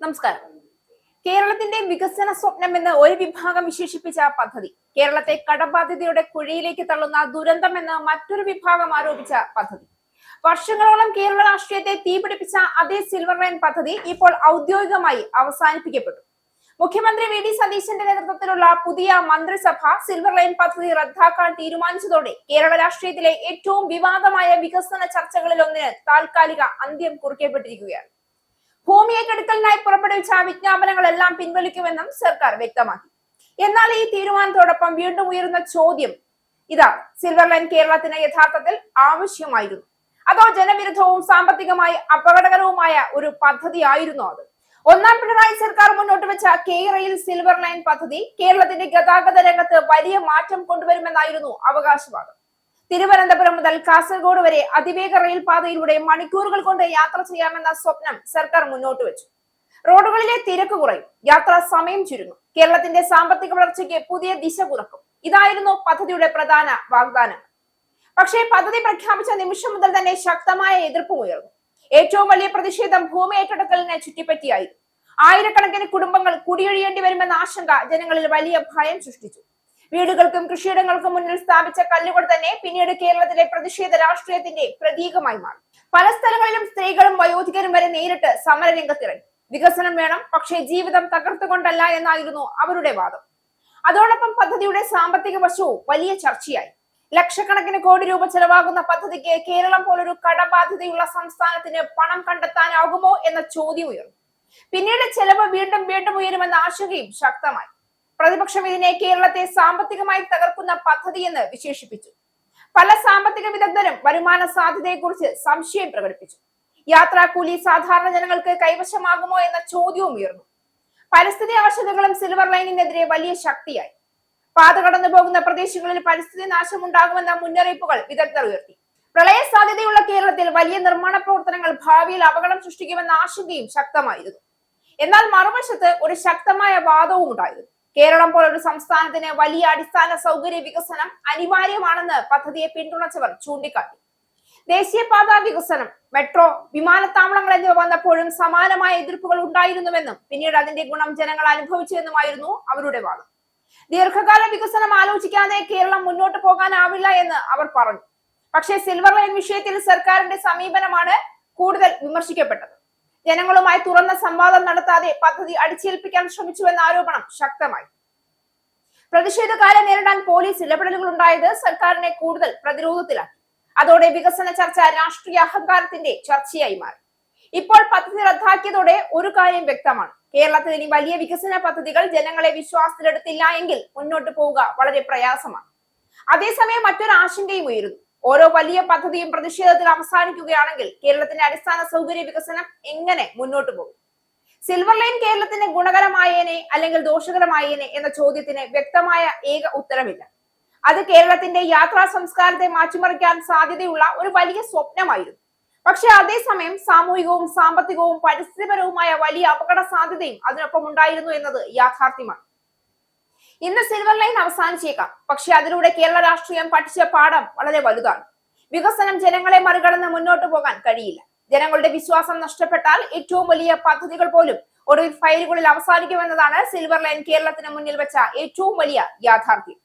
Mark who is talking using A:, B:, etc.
A: നമസ്കാരം. കേരളത്തിന്റെ വികസന സ്വപ്നം എന്ന് ഒരു വിഭാഗം വിശേഷിപ്പിച്ച പദ്ധതി കേരളത്തെ കടബാധ്യതയുടെ കുഴിയിലേക്ക് തള്ളുന്ന ദുരന്തമെന്ന് മറ്റൊരു വിഭാഗം ആരോപിച്ച പദ്ധതി. വർഷങ്ങളോളം കേരള രാഷ്ട്രീയത്തെ തീപിടിപ്പിച്ച അതേ സിൽവർ ലൈൻ പദ്ധതി ഇപ്പോൾ ഔദ്യോഗികമായി അവസാനിപ്പിക്കപ്പെട്ടു. മുഖ്യമന്ത്രി വി ഡി സതീശന്റെ നേതൃത്വത്തിലുള്ള പുതിയ മന്ത്രിസഭ സിൽവർ ലൈൻ പദ്ധതി റദ്ദാക്കാൻ തീരുമാനിച്ചതോടെ കേരള രാഷ്ട്രീയത്തിലെ ഏറ്റവും വിവാദമായ വികസന ചർച്ചകളിൽ ഒന്നിന് താൽക്കാലിക അന്ത്യം കുറിക്കപ്പെട്ടിരിക്കുകയാണ്. ഭൂമി ഏറ്റെടുക്കലിനായി പുറപ്പെടുവിച്ച വിജ്ഞാപനങ്ങളെല്ലാം പിൻവലിക്കുമെന്നും സർക്കാർ വ്യക്തമാക്കി. എന്നാൽ ഈ തീരുമാനത്തോടൊപ്പം വീണ്ടും ഉയരുന്ന ചോദ്യം ഇതാണ്: സിൽവർ ലൈൻ കേരളത്തിന് യഥാർത്ഥത്തിൽ ആവശ്യമായിരുന്നു, അതോ ജനവിരുദ്ധവും സാമ്പത്തികമായി അപകടകരവുമായ ഒരു പദ്ധതിയായിരുന്നു അത്? ഒന്നാം പിണറായി സർക്കാർ മുന്നോട്ട് വെച്ച കെയ്റയിൽ സിൽവർ ലൈൻ പദ്ധതി കേരളത്തിന്റെ ഗതാഗത രംഗത്ത് വലിയ മാറ്റം കൊണ്ടുവരുമെന്നായിരുന്നു അവകാശവാദം. തിരുവനന്തപുരം മുതൽ കാസർഗോഡ് വരെ അതിവേഗ റെയിൽ പാതയിലൂടെ മണിക്കൂറുകൾ കൊണ്ട് യാത്ര ചെയ്യാമെന്ന സ്വപ്നം സർക്കാർ മുന്നോട്ട് വെച്ചു. റോഡുകളിലെ തിരക്ക് കുറയും, യാത്രാ സമയം ചുരുങ്ങും, കേരളത്തിന്റെ സാമ്പത്തിക വളർച്ചയ്ക്ക് പുതിയ ദിശ തുറക്കും. ഇതായിരുന്നു പദ്ധതിയുടെ പ്രധാന വാഗ്ദാനം. പക്ഷേ പദ്ധതി പ്രഖ്യാപിച്ച നിമിഷം മുതൽ തന്നെ ശക്തമായ എതിർപ്പും ഉയർന്നു. ഏറ്റവും വലിയ പ്രതിഷേധം ഭൂമി ഏറ്റെടുക്കലിനെ ചുറ്റിപ്പറ്റിയായിരുന്നു. ആയിരക്കണക്കിന് കുടുംബങ്ങൾ കുടിയൊഴിയേണ്ടി വരുമെന്ന ആശങ്ക ജനങ്ങളിൽ വലിയ ഭയം സൃഷ്ടിച്ചു. വീടുകൾക്കും കൃഷിയിടങ്ങൾക്കും മുന്നിൽ സ്ഥാപിച്ച കല്ലുകൾ തന്നെ പിന്നീട് കേരളത്തിലെ പ്രതിഷേധ രാഷ്ട്രീയത്തിന്റെ പ്രതീകമായി മാറി. പല സ്ഥലങ്ങളിലും സ്ത്രീകളും വയോധികരും വരെ നേരിട്ട് സമരരംഗത്തിറങ്ങി. വികസനം വേണം, പക്ഷേ ജീവിതം തകർത്തുകൊണ്ടല്ല എന്നായിരുന്നു അവരുടെ വാദം. അതോടൊപ്പം പദ്ധതിയുടെ സാമ്പത്തിക വശവും വലിയ ചർച്ചയായി. ലക്ഷക്കണക്കിന് കോടി രൂപ ചെലവാകുന്ന പദ്ധതിക്ക് കേരളം പോലൊരു കടബാധ്യതയുള്ള സംസ്ഥാനത്തിന് പണം കണ്ടെത്താനാകുമോ എന്ന ചോദ്യം ഉയർന്നു. പിന്നീട് ചെലവ് വീണ്ടും ഉയരുമെന്ന ആശങ്കയും ശക്തമായി. പ്രതിപക്ഷം ഇതിനെ കേരളത്തെ സാമ്പത്തികമായി തകർക്കുന്ന പദ്ധതി എന്ന് വിശേഷിപ്പിച്ചു. പല സാമ്പത്തിക വിദഗ്ധരും വരുമാന സാധ്യതയെക്കുറിച്ച് സംശയം പ്രകടിപ്പിച്ചു. യാത്രാക്കൂലി സാധാരണ ജനങ്ങൾക്ക് കൈവശമാകുമോ എന്ന ചോദ്യവും ഉയർന്നു. പരിസ്ഥിതി ആശങ്കകളും സിൽവർ ലൈനിനെതിരെ വലിയ ശക്തിയായി. പാത കടന്നു പോകുന്ന പ്രദേശങ്ങളിൽ പരിസ്ഥിതി നാശം ഉണ്ടാകുമെന്ന മുന്നറിയിപ്പുകൾ വിദഗ്ധർ ഉയർത്തി. പ്രളയ സാധ്യതയുള്ള കേരളത്തിൽ വലിയ നിർമ്മാണ പ്രവർത്തനങ്ങൾ ഭാവിയിൽ അപകടം സൃഷ്ടിക്കുമെന്ന ആശങ്കയും ശക്തമായിരുന്നു. എന്നാൽ മറുവശത്ത് ഒരു ശക്തമായ വാദവും ഉണ്ടായിരുന്നു. കേരളം പോലൊരു സംസ്ഥാനത്തിന് വലിയ അടിസ്ഥാന സൗകര്യ വികസനം അനിവാര്യമാണെന്ന് പദ്ധതിയെ പിന്തുണച്ചവർ ചൂണ്ടിക്കാട്ടി. ദേശീയപാത വികസനം, മെട്രോ, വിമാനത്താവളങ്ങൾ എന്നിവ വന്നപ്പോഴും സമാനമായ എതിർപ്പുകൾ ഉണ്ടായിരുന്നുവെന്നും പിന്നീട് അതിന്റെ ഗുണം ജനങ്ങൾ അനുഭവിച്ചുവെന്നുമായിരുന്നു അവരുടെ വാദം. ദീർഘകാല വികസനം ആലോചിക്കാതെ കേരളം മുന്നോട്ട് പോകാനാവില്ല എന്ന് അവർ പറഞ്ഞു. പക്ഷേ സിൽവർ ലൈൻ വിഷയത്തിൽ സർക്കാരിന്റെ സമീപനമാണ് കൂടുതൽ വിമർശിക്കപ്പെട്ടത്. ജനങ്ങളുമായി തുറന്ന സംവാദം നടത്താതെ പദ്ധതി അടിച്ചേൽപ്പിക്കാൻ ശ്രമിച്ചുവെന്ന ആരോപണം ശക്തമായി. പ്രതിഷേധക്കാരെ നേരിടാൻ പോലീസ് ഇടപെടലുകൾ ഉണ്ടായത് സർക്കാരിനെ കൂടുതൽ പ്രതിരോധത്തിലാക്കി. അതോടെ വികസന ചർച്ച രാഷ്ട്രീയ അഹങ്കാരത്തിന്റെ ചർച്ചയായി മാറി. ഇപ്പോൾ പദ്ധതി റദ്ദാക്കിയതോടെ ഒരു കാര്യം വ്യക്തമാണ്: കേരളത്തിൽ ഇനി വലിയ വികസന പദ്ധതികൾ ജനങ്ങളെ വിശ്വാസത്തിലെടുത്തില്ല എങ്കിൽ മുന്നോട്ട് പോവുക വളരെ പ്രയാസമാണ്. അതേസമയം മറ്റൊരു ആശങ്കയും ഉയരുന്നു. ഓരോ വലിയ പദ്ധതിയും പ്രതിഷേധത്തിൽ അവസാനിക്കുകയാണെങ്കിൽ കേരളത്തിന്റെ അടിസ്ഥാന സൗകര്യ വികസനം എങ്ങനെ മുന്നോട്ട് പോകും? സിൽവർ ലൈൻ കേരളത്തിന് ഗുണകരമായേനെ അല്ലെങ്കിൽ ദോഷകരമായേനെ എന്ന ചോദ്യത്തിന് വ്യക്തമായ ഏക ഉത്തരമില്ല. അത് കേരളത്തിന്റെ യാത്രാ സംസ്കാരത്തെ മാറ്റിമറിക്കാൻ സാധ്യതയുള്ള ഒരു വലിയ സ്വപ്നമായിരുന്നു. പക്ഷെ അതേസമയം സാമൂഹികവും സാമ്പത്തികവും പരിസ്ഥിതിപരവുമായ വലിയ അപകട സാധ്യതയും അതിനൊപ്പം ഉണ്ടായിരുന്നു എന്നത് യാഥാർത്ഥ്യമാണ്. ഇന്ന് സിൽവർ ലൈൻ അവസാനിച്ചേക്കാം, പക്ഷെ അതിലൂടെ കേരള രാഷ്ട്രീയം പഠിച്ച പാഠം വളരെ വലുതാണ്. വികസനം ജനങ്ങളെ മറികടന്ന് മുന്നോട്ട് പോകാൻ കഴിയില്ല. ജനങ്ങളുടെ വിശ്വാസം നഷ്ടപ്പെട്ടാൽ ഏറ്റവും വലിയ പദ്ധതികൾ പോലും ഒടുവിൽ ഫയലുകളിൽ അവസാനിക്കുമെന്നതാണ് സിൽവർ ലൈൻ കേരളത്തിന് മുന്നിൽ വെച്ച ഏറ്റവും വലിയ യാഥാർത്ഥ്യം.